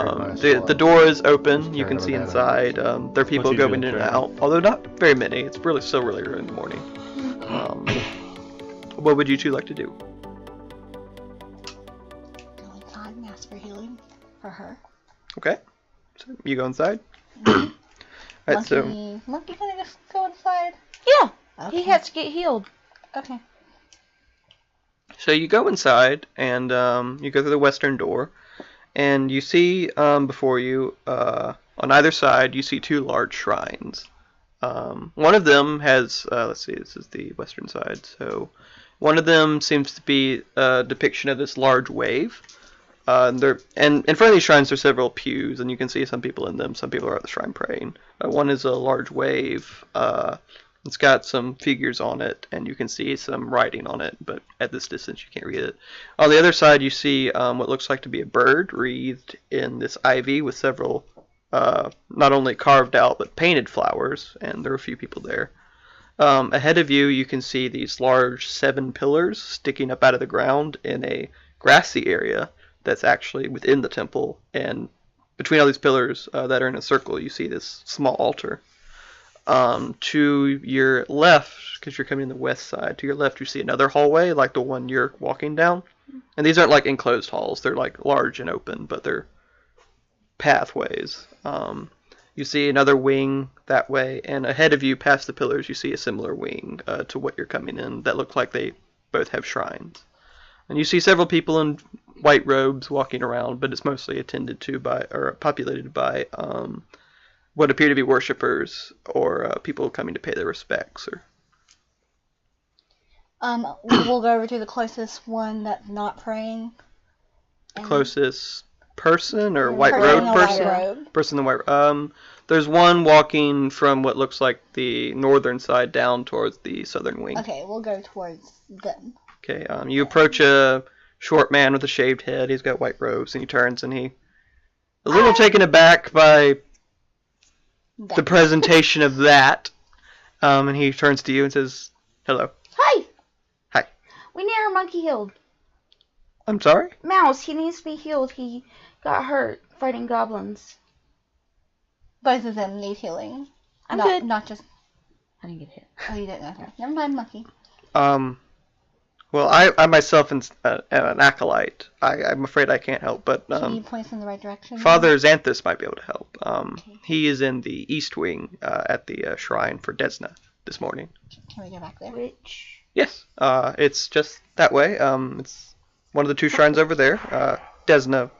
The door is open. You can see inside. There are people going in and out, although not very many. It's still really early in the morning. What would you two like to do? Go inside and ask for healing for her. Okay. So you go inside? Mm-hmm. Alright, Monkey, can I just go inside? Yeah, Okay. he has to get healed. Okay. So you go inside, and you go through the western door, and you see before you, on either side, you see two large shrines. One of them has, let's see, this is the western side, so one of them seems to be a depiction of this large wave. And in front of these shrines there's several pews, and you can see some people in them. Some people are at the shrine praying. One is a large wave. It's got some figures on it, and you can see some writing on it, but at this distance you can't read it. On the other side you see what looks like to be a bird wreathed in this ivy with several not only carved out but painted flowers, and there are a few people there. Ahead of you, you can see these large 7 pillars sticking up out of the ground in a grassy area that's actually within the temple, and between all these pillars that are in a circle, you see this small altar. To your left, because you're coming in the west side, to your left you see another hallway like the one you're walking down. And these aren't like enclosed halls, they're like large and open, but they're pathways. You see another wing that way, and ahead of you, past the pillars, you see a similar wing to what you're coming in that look like they both have shrines. And you see several people in white robes walking around, but it's mostly attended to by, or populated by, what appear to be worshippers or people coming to pay their respects. Or We'll go over to the closest one that's not praying. the closest person or white Person robe in a person? white robe. Person in the white. There's one walking from what looks like the northern side down towards the southern wing. Okay, we'll go towards them. Okay. You approach a short man with a shaved head. He's got white robes, and he turns and he, a little taken aback by the presentation of that, and he turns to you and says, "Hello." Hi! Hi. We need our monkey healed. I'm sorry? Mouse, he needs to be healed. He got hurt fighting goblins. Both of them need healing. I'm good. Not just... I didn't get hit. Oh, you didn't? Okay. Never mind, Monkey. Well, I myself am an acolyte. I'm afraid I can't help, but Can you point us in the right direction? Father Xanthus might be able to help. Okay. He is in the east wing at the shrine for Desna this morning. Can we go back there? Which? Yes, it's just that way. It's one of the 2 shrines over there. Desna.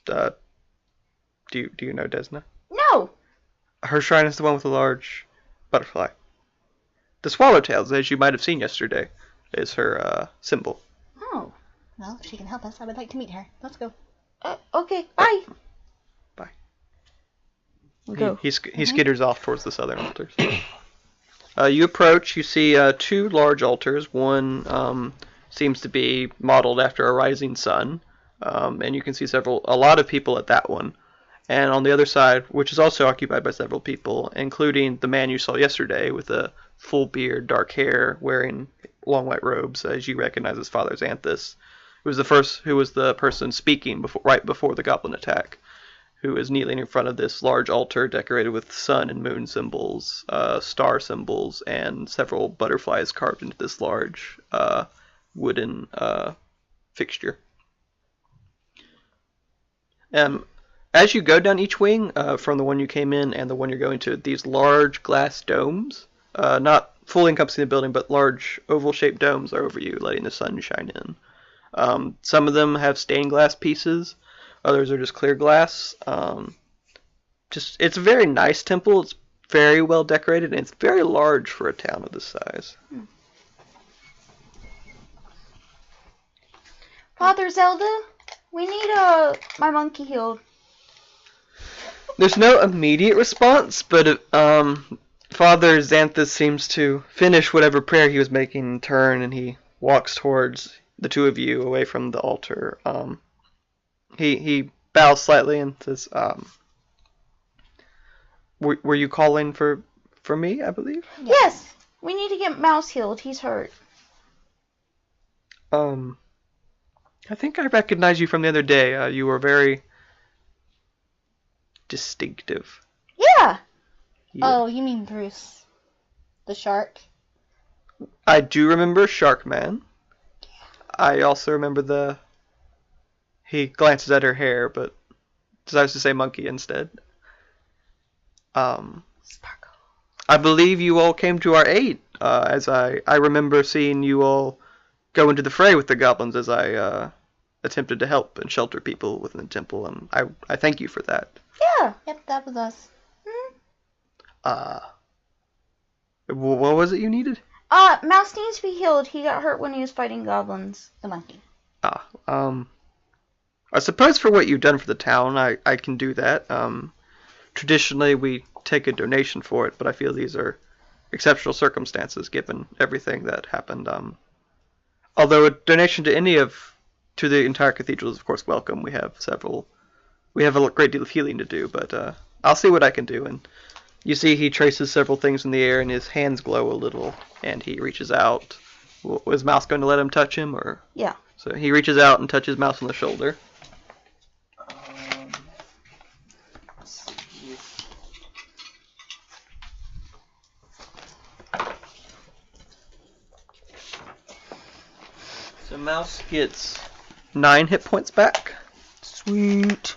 Do you know Desna? No! Her shrine is the one with the large butterfly. The swallowtails, as you might have seen yesterday, is her symbol. Oh. Well, if she can help us, I would like to meet her. Let's go. Okay, bye. Bye. Go. He skitters off towards the southern altars. You approach, you see 2 large altars. One seems to be modeled after a rising sun, and you can see a lot of people at that one. And on the other side, which is also occupied by several people, including the man you saw yesterday with a full beard, dark hair, wearing long white robes, as you recognize as Father Xanthus, who was the person speaking right before the goblin attack, who is kneeling in front of this large altar decorated with sun and moon symbols, star symbols, and several butterflies carved into this large wooden fixture. As you go down each wing, from the one you came in and the one you're going to, these large glass domes, not fully encompassing the building, but large oval-shaped domes are over you, letting the sun shine in. Some of them have stained glass pieces, others are just clear glass. It's a very nice temple. It's very well decorated, and it's very large for a town of this size. Father Zelda, we need my monkey healed. There's no immediate response, but Father Xanthus seems to finish whatever prayer he was making and turn, and he walks towards the 2 of you away from the altar. He bows slightly and says, were you calling for me, I believe? Yes! We need to get Mouse healed. He's hurt. I think I recognize you from the other day. You were very distinctive. Yeah. Oh, you mean Bruce, the shark? I do remember Sharkman. I also remember he glances at her hair, but decides to say monkey instead. Sparkle. I believe you all came to our aid, as I remember seeing you all go into the fray with the goblins as I attempted to help and shelter people within the temple, and I thank you for that. Yeah. Yep, that was us. What was it you needed? Mouse needs to be healed. He got hurt when he was fighting goblins. The monkey. I suppose for what you've done for the town, I can do that. Traditionally, we take a donation for it, but I feel these are exceptional circumstances given everything that happened. Although a donation to the entire cathedral is of course welcome. We have a great deal of healing to do, but I'll see what I can do. And you see he traces several things in the air and his hands glow a little, and he reaches out. Was Mouse going to let him touch him, or? Yeah. So he reaches out and touches Mouse on the shoulder. Let's see. So Mouse gets 9 hit points back. Sweet.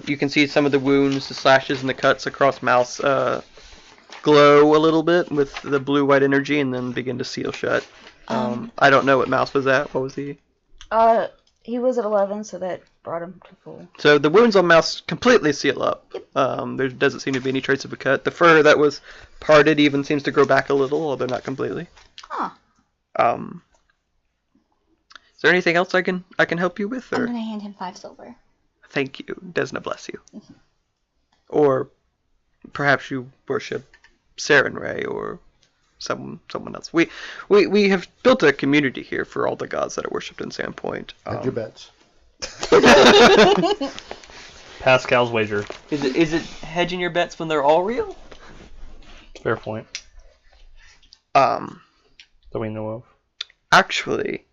You can see some of the wounds, the slashes, and the cuts across Mouse glow a little bit with the blue-white energy and then begin to seal shut. I don't know what Mouse was at. What was he? He was at 11, so that brought him to full. So the wounds on Mouse completely seal up. Yep. There doesn't seem to be any trace of a cut. The fur that was parted even seems to grow back a little, although not completely. Huh. Is there anything else I can help you with? Or? I'm gonna hand him 5 silver. Thank you. Desna bless you. Or perhaps you worship Sarenrae or someone else. We have built a community here for all the gods that are worshipped in Sandpoint. Hedge your bets. Pascal's wager. Is it hedging your bets when they're all real? Fair point. That we know of. Actually,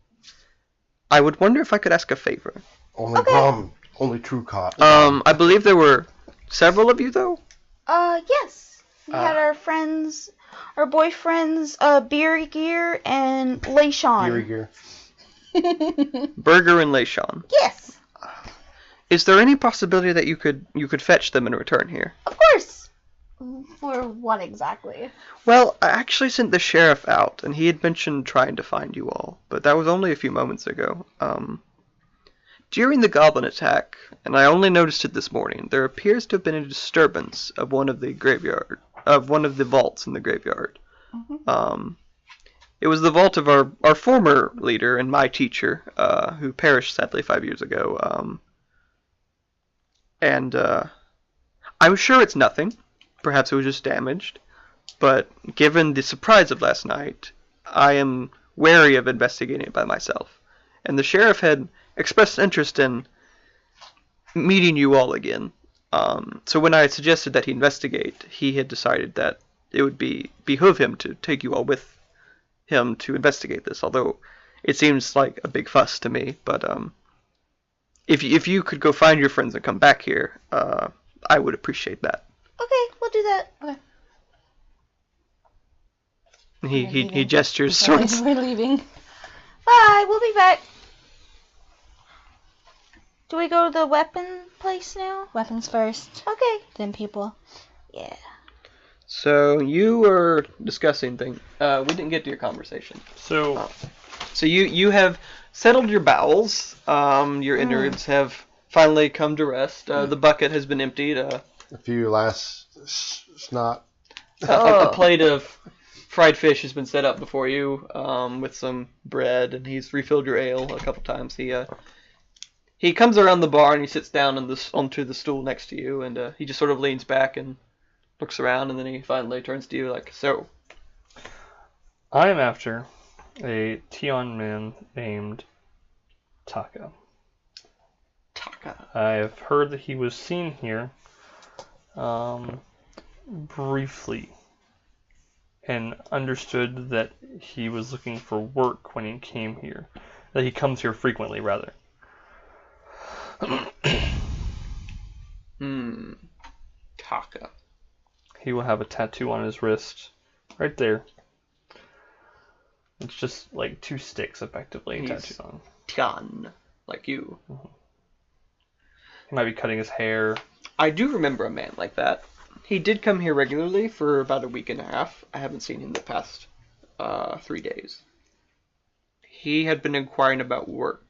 I would wonder if I could ask a favor. Only rum. Only true cop. I believe there were several of you, though? Yes. We had our friends, our boyfriends, Beer Gear and Leishon. Geary gear. Burger and Leishon. Yes. Is there any possibility that you could fetch them in return here? Of course. For what exactly? Well, I actually sent the sheriff out, and he had mentioned trying to find you all, but that was only a few moments ago. During the goblin attack, and I only noticed it this morning, there appears to have been a disturbance of one of the vaults in the graveyard. Mm-hmm. It was the vault of our former leader and my teacher, who perished sadly 5 years ago. I'm sure it's nothing. Perhaps it was just damaged. But given the surprise of last night, I am wary of investigating it by myself. And the sheriff had expressed interest in meeting you all again. So when I suggested that he investigate, he had decided that it would behoove him to take you all with him to investigate this. Although it seems like a big fuss to me, but if you could go find your friends and come back here, I would appreciate that. Okay, we'll do that. Okay. He gestures towards. We're leaving. Bye, we'll be back. Do we go to the weapon place now? Weapons first, Okay. then people. Yeah. So you were discussing things. We didn't get to your conversation. So, So you have settled your bowels. Your innards have finally come to rest. The bucket has been emptied. A few last snot. A plate of fried fish has been set up before you, with some bread, and he's refilled your ale a couple times. He comes around the bar and he sits down onto the stool next to you, and he just sort of leans back and looks around, and then he finally turns to you like, so. I am after a Tion man named Taka. Taka. I've heard that he was seen here briefly and understood that he was looking for work when he came here. That he comes here frequently, rather. Taka. He will have a tattoo on his wrist. Right there. It's just like 2 sticks, effectively, He's tattooed on. Tian, like you. He might be cutting his hair. I do remember a man like that. He did come here regularly for about a week and a half. I haven't seen him the past 3 days. He had been inquiring about work.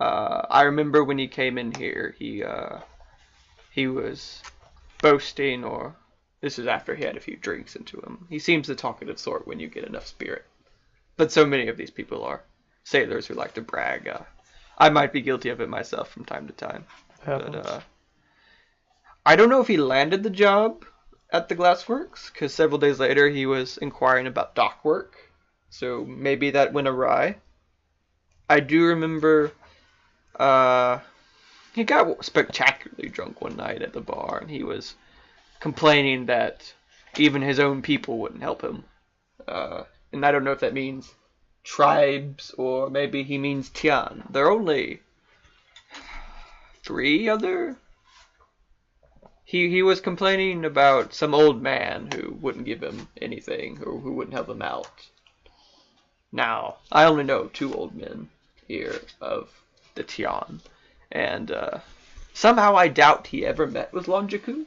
I remember when he came in here, he was boasting, or this is after he had a few drinks into him. He seems the talkative sort when you get enough spirit. But so many of these people are sailors who like to brag. I might be guilty of it myself from time to time. But I don't know if he landed the job at the glassworks, because several days later he was inquiring about dock work. So maybe that went awry. I do remember he got spectacularly drunk one night at the bar, and he was complaining that even his own people wouldn't help him. And I don't know if that means tribes, or maybe he means Tian. There are only 3 other... He was complaining about some old man who wouldn't give him anything, or who wouldn't help him out. Now, I only know 2 old men here of the Tian, and somehow I doubt he ever met with Longiku.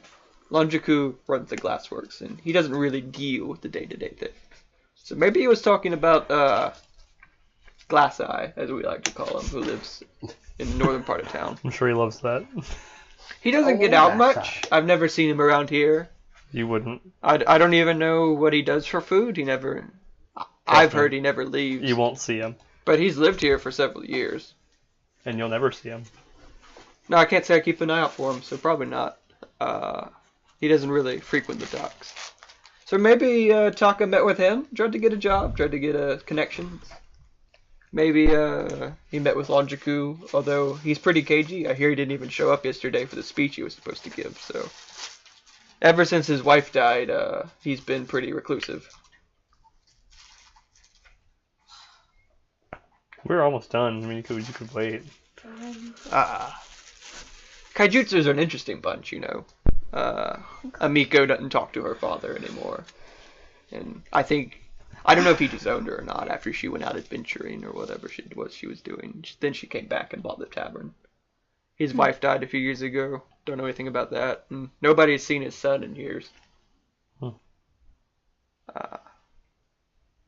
Longiku runs the glassworks, and he doesn't really deal with the day-to-day things. So maybe he was talking about Glass Eye, as we like to call him, who lives in the northern part of town. I'm sure he loves that. He doesn't get out much. I've never seen him around here. You wouldn't. I don't even know what he does for food. He never... I've heard he never leaves. You won't see him. But he's lived here for several years. And you'll never see him. No, I can't say I keep an eye out for him, so probably not. He doesn't really frequent the docks. So maybe Taka met with him, tried to get a job, tried to get a connection. Maybe he met with Longiku, although he's pretty cagey. I hear he didn't even show up yesterday for the speech he was supposed to give. So ever since his wife died, he's been pretty reclusive. We're almost done. I mean, you could wait. Kaijutsus are an interesting bunch, you know. Amiko doesn't talk to her father anymore. And I don't know if he disowned her or not after she went out adventuring or whatever she was doing. Then she came back and bought the tavern. His wife died a few years ago. Don't know anything about that. And nobody's seen his son in years.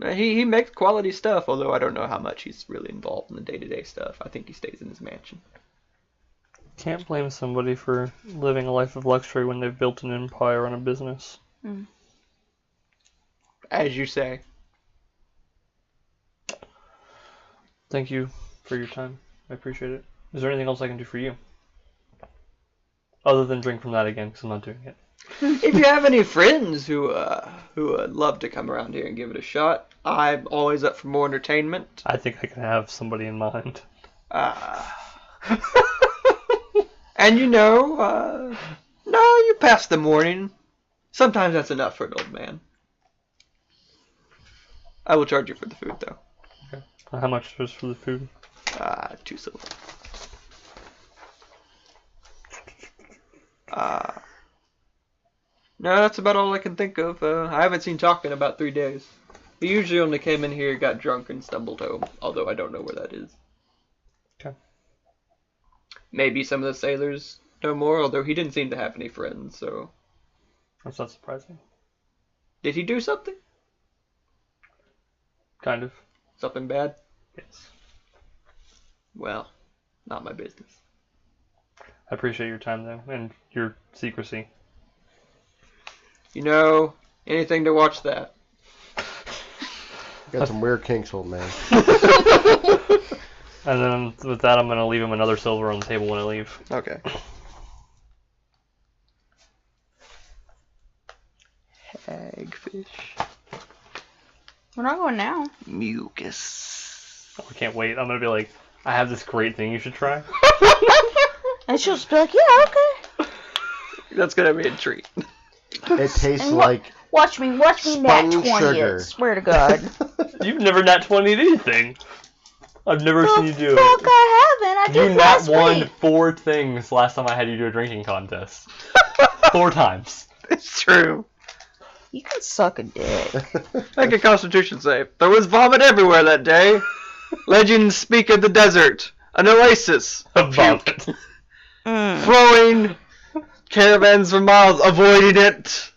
He makes quality stuff, although I don't know how much he's really involved in the day-to-day stuff. I think he stays in his mansion. Can't blame somebody for living a life of luxury when they've built an empire on a business. As you say. Thank you for your time. I appreciate it. Is there anything else I can do for you? Other than drink from that again, because I'm not doing it. If you have any friends who would love to come around here and give it a shot, I'm always up for more entertainment. I think I can have somebody in mind. And you know, no, you pass the morning. Sometimes that's enough for an old man. I will charge you for the food, though. Okay. How much was for the food? 2 silver. No, that's about all I can think of. I haven't seen Taka in about 3 days. He usually only came in here, got drunk, and stumbled home, although I don't know where that is. Okay. Maybe some of the sailors know more, although he didn't seem to have any friends, so... That's not surprising. Did he do something? Kind of. Something bad? Yes. Well, not my business. I appreciate your time, though, and your secrecy. You know, anything to watch that. Got some weird kinks, old man. And then with that, I'm going to leave him another silver on the table when I leave. Okay. Hagfish. We're not going now. Mucus. I can't wait. I'm going to be like, I have this great thing you should try. And she'll just be like, yeah, okay. That's gonna be a treat. It tastes And like Watch me Spun nat 20 sugar. it. Swear to God. You've never nat 20'd anything. I've never seen you do Fuck, it. I haven't. I You did nat last won week. 4 things last time I had you do a drinking contest. 4 times. It's true. You can suck a dick. Make a Constitution save. There was vomit everywhere that day. Legends speak of the desert, an oasis, A vomit. flowing caravans for miles, avoiding it.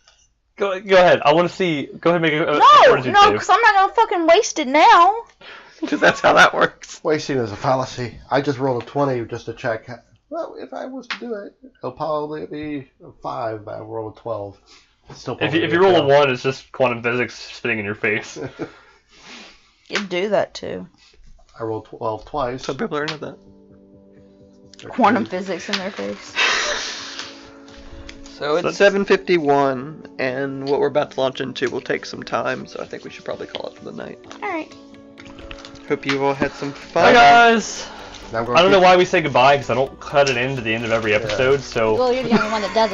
Go ahead. I want to see. Go ahead and make a No, fortitude save. because I'm not gonna fucking waste it now. Because that's how that works. Wasting is a fallacy. I just rolled a 20 just to check. Well, if I was to do it, it'll probably be a 5, but I rolled a 12. It's still If probably you roll a 1, it's just quantum physics spitting in your face. You do that too. I rolled 12 twice. Some people are into that. Quantum physics in their face. So it's 7:51, and what we're about to launch into will take some time, so I think we should probably call it for the night. Alright. Hope you all had some fun. Bye, guys! Now I'm I don't know why we say goodbye, because I don't cut it into the end of every episode, so... Well, you're the only one that does it.